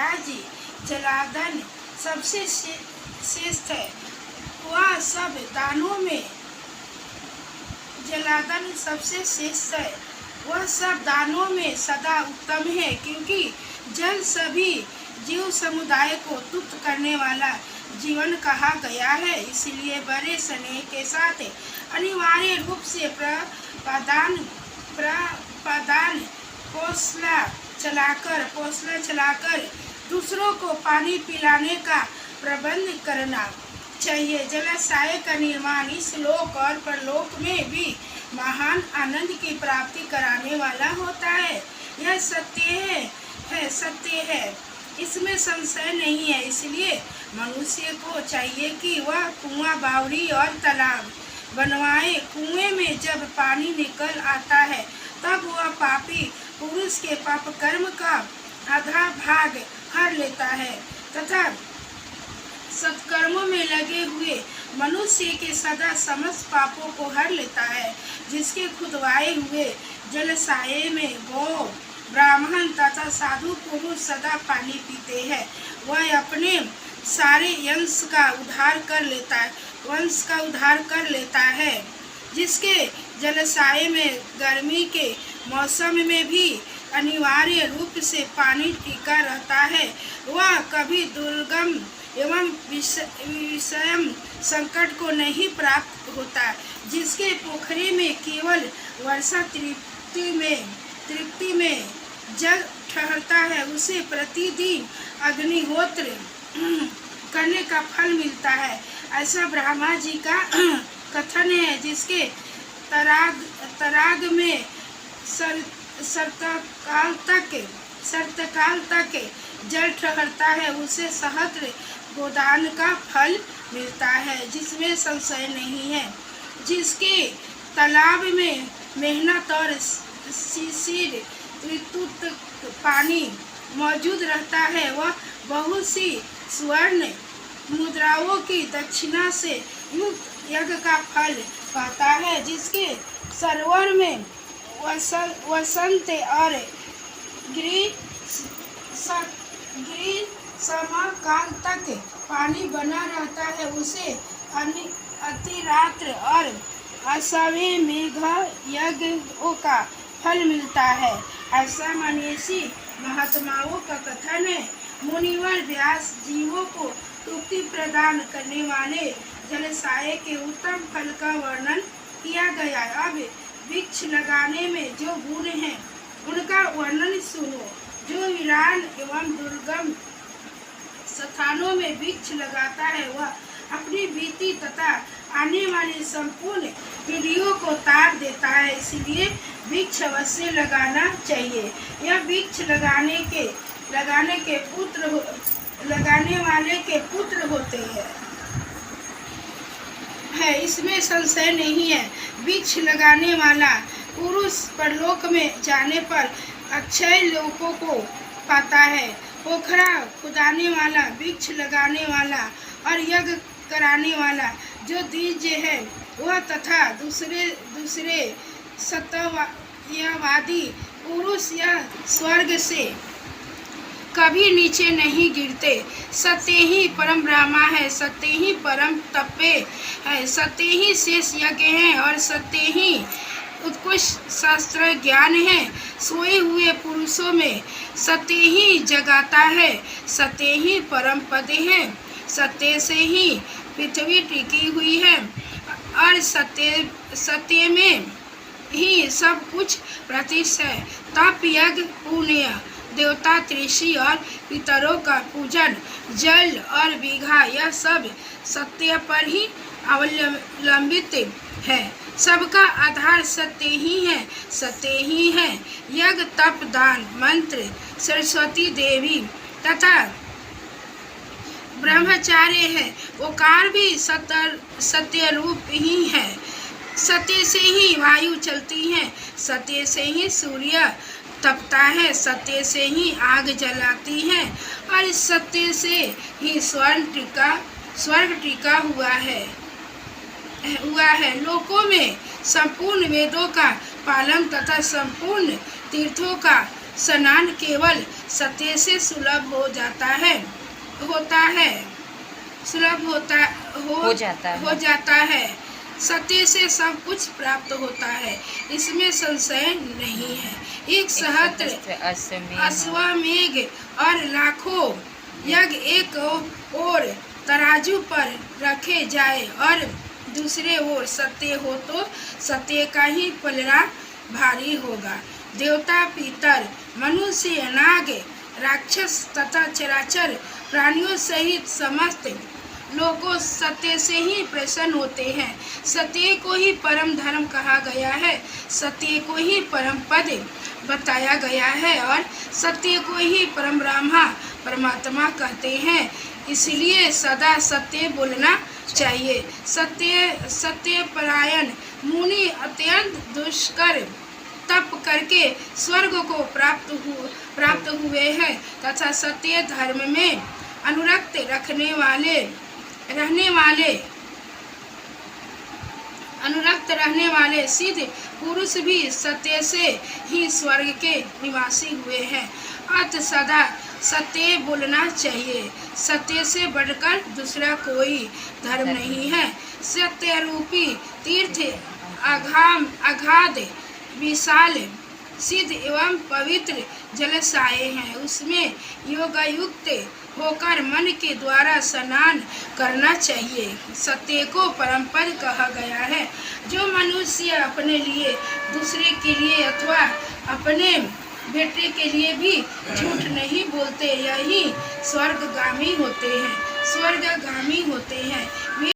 त्याजी जलादन सबसे श्रेष्ठ है। वह सब दानों में जलादन सबसे श्रेष्ठ है। वह सब दानों में सदा उत्तम है, क्योंकि जल सभी जीव समुदाय को तृप्त करने वाला जीवन कहा गया है। इसलिए बड़े स्नेह के साथ अनिवार्य रूप से प्रपादान पोसला चलाकर दूसरों को पानी पिलाने का प्रबंध करना चाहिए। जलाशय का निर्माण इस लोक और परलोक में भी महान आनंद की प्राप्ति कराने वाला होता है। यह सत्य है, इसमें संशय नहीं है। इसलिए मनुष्य को चाहिए कि वह कुआं, बावड़ी और तालाब बनवाए। कुएं में जब पानी निकल आता है तब वह पापी पुरुष के पाप कर्म का आधा भाग हर लेता है तथा सत्कर्मों में लगे हुए मनुष्य के सदा समस्त पापों को हर लेता है। जिसके खुदवाए हुए जलाशय में गौ, ब्राह्मण तथा साधु पुरुष सदा पानी पीते हैं, वह अपने सारे वंश का उद्धार कर लेता है। जिसके जलाशय में गर्मी के मौसम में भी अनिवार्य रूप से पानी टिका रहता है, वह कभी दुर्गम एवं विषम संकट को नहीं प्राप्त होता। जिसके पोखरी में केवल वर्षा तृप्ति में जल ठहरता है, उसे प्रतिदिन अग्निहोत्र करने का फल मिलता है। ऐसा ब्रह्मा जी का कथन है। जिसके तराग में शरतकाल तक जल ठहरता है, उसे सहस्त्र गोदान का फल मिलता है, जिसमें संशय नहीं है। जिसके तालाब में मेहनत और शिशिर ऋतु पानी मौजूद रहता है, वह बहुत सी स्वर्ण मुद्राओं की दक्षिणा से युक्त यज्ञ का फल पाता है। जिसके सरोवर में वसंत और ग्रीष्मकाल तक पानी बना रहता है, उसे अतिरात्र और असव्य मेघ यज्ञों का फल मिलता है। ऐसा मनीषी महात्माओं का कथन है। मुनिवर व्यास जीवों को तृप्ति प्रदान करने वाले जलाशय के उत्तम फल का वर्णन किया गया। अब वृक्ष लगाने में जो गुण हैं उनका वर्णन सुनो। जो वीरान एवं दुर्गम स्थानों में वृक्ष लगाता है, वह अपनी बीती तथा आने वाली संपूर्ण पीढ़ियों को तार देता है। इसलिए वृक्ष अवश्य लगाना चाहिए। यह वृक्ष लगाने वाले के पुत्र होते हैं, इसमें संशय नहीं है। वृक्ष लगाने वाला पुरुष परलोक में जाने पर अक्षय लोकों को पाता है। पोखरा खुदाने वाला, वृक्ष लगाने वाला और यज्ञ कराने वाला जो द्विज है, वह तथा दूसरे सत्यवादी पुरुष यह स्वर्ग से कभी नीचे नहीं गिरते। सत्य ही परम ब्रह्मा है, सत्य ही परम तपे है, सत्य ही शेष यज्ञ है और सत्य ही उत्कृष्ट शास्त्र ज्ञान है। सोए हुए पुरुषों में सत्य ही जगाता है, सत्य ही परम पद है, सत्य से ही पृथ्वी टिकी हुई है और सत्य में ही सब कुछ प्रतिष्ठित है। तप, यज्ञ, पुण्य, देवता, ऋषि और पितरों का पूजन, जल और बीघा, यह सब सत्य पर ही अवलंबित है। सबका आधार सत्य ही है, सत्य ही है। यज्ञ, तप, दान, मंत्र, सरस्वती देवी तथा ब्रह्मचार्य है। ओकार भी सत्य रूप ही है। सत्य से ही वायु चलती है, सत्य से ही सूर्य तपता है, सत्य से ही आग जलाती है और इस सत्य से ही स्वर्ग टिका हुआ है। लोकों में संपूर्ण वेदों का पालन तथा संपूर्ण तीर्थों का स्नान केवल सत्य से सुलभ हो जाता है सुलभ हो जाता है। सत्य से सब कुछ प्राप्त होता है, इसमें संशय नहीं है। एक सहस्त्र अश्वमेघ और लाखों यज्ञ एक ओर तराजू पर रखे जाए और दूसरे ओर सत्य हो तो सत्य का ही पलड़ा भारी होगा। देवता, पितर, मनुष्य, नाग, राक्षस तथा चराचर प्राणियों सहित समस्त लोगों सत्य से ही प्रसन्न होते हैं। सत्य को ही परम धर्म कहा गया है, सत्य को ही परम पद बताया गया है और सत्य को ही परम ब्रह्मा परमात्मा कहते हैं। इसलिए सदा सत्य बोलना चाहिए। सत्य परायण मुनि अत्यंत दुष्कर तप करके स्वर्ग को प्राप्त हुए हैं तथा सत्य धर्म में अनुरक्त रहने वाले सिद्ध पुरुष भी सत्य से ही स्वर्ग के निवासी हुए हैं। अतः सदा सत्य बोलना चाहिए। सत्य से बढ़कर दूसरा कोई धर्म नहीं है। सत्य रूपी तीर्थ अगाध विशाल सिद्ध एवं पवित्र जलाशय हैं। उसमें योगयुक्त होकर मन के द्वारा स्नान करना चाहिए। सत्य को परम पद कहा गया है। जो मनुष्य अपने लिए, दूसरे के लिए अथवा अपने बेटे के लिए भी झूठ नहीं बोलते, यही स्वर्गगामी होते हैं। वे